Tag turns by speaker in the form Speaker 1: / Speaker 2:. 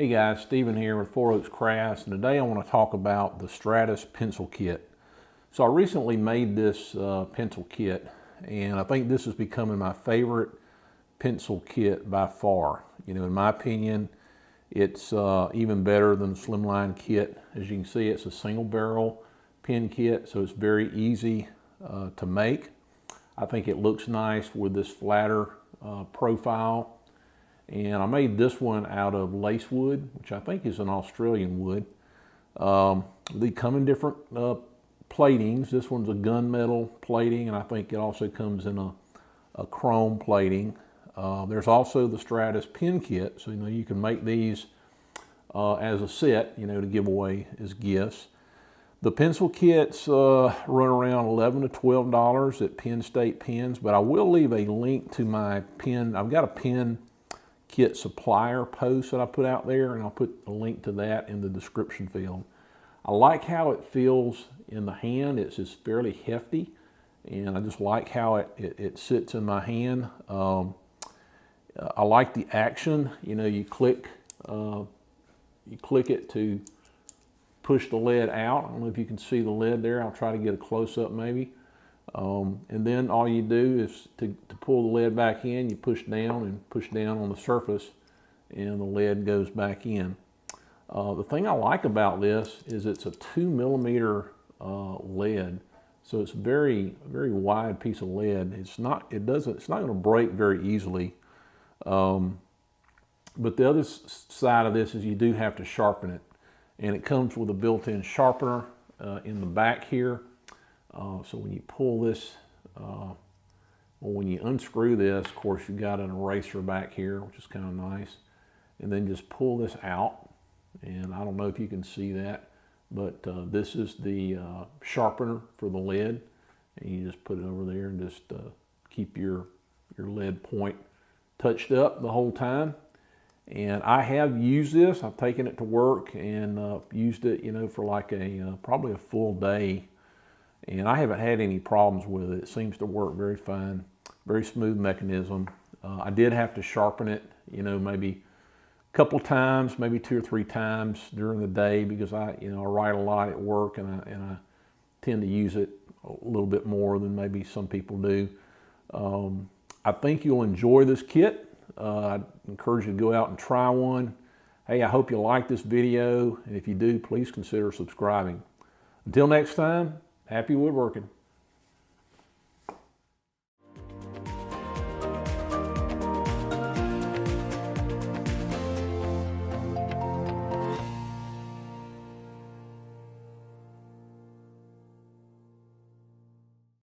Speaker 1: Hey guys, Stephen here with Four Oaks Crafts, and today I want to talk about the Stratus Pencil Kit. So I recently made this pencil kit, and I think this is becoming my favorite pencil kit by far. You know, in my opinion, it's even better than the Slimline kit. As you can see, it's a single barrel pen kit, so it's very easy to make. I think it looks nice with this flatter profile. And I made this one out of lace wood, which I think is an Australian wood. They come in different platings. This one's a gunmetal plating, and I think it also comes in a chrome plating. There's also the Stratus pen kit, so you can make these as a set, to give away as gifts. The pencil kits run around $11 to $12 at Penn State Pens, but I will leave a link to my pen. I've got a pen kit supplier post that I put out there, and I'll put a link to that in the description field. I like how it feels in the hand. It's just fairly hefty, and I just like how it sits in my hand. I like the action. You click it to push the lead out. I don't know if you can see the lead there. I'll try to get a close-up maybe. And then all you do is to pull the lead back in, you push down on the surface, and the lead goes back in. The thing I like about this is it's a 2mm lead, so it's very wide piece of lead. It's not going to break very easily. But the other side of this is you do have to sharpen it, and it comes with a built-in sharpener in the back here. So when you pull this, when you unscrew this, of course you've got an eraser back here, which is kind of nice. And then just pull this out, and I don't know if you can see that, but this is the sharpener for the lead, and you just put it over there and just keep your lead point touched up the whole time. And I have used this. I've taken it to work and used it, for like probably a full day. And I haven't had any problems with it. It seems to work very fine, very smooth mechanism. I did have to sharpen it, maybe a couple times, maybe 2 or 3 times during the day, because I write a lot at work, and I tend to use it a little bit more than maybe some people do. I think you'll enjoy this kit. I encourage you to go out and try one. Hey, I hope you like this video, and if you do, please consider subscribing. Until next time, happy woodworking.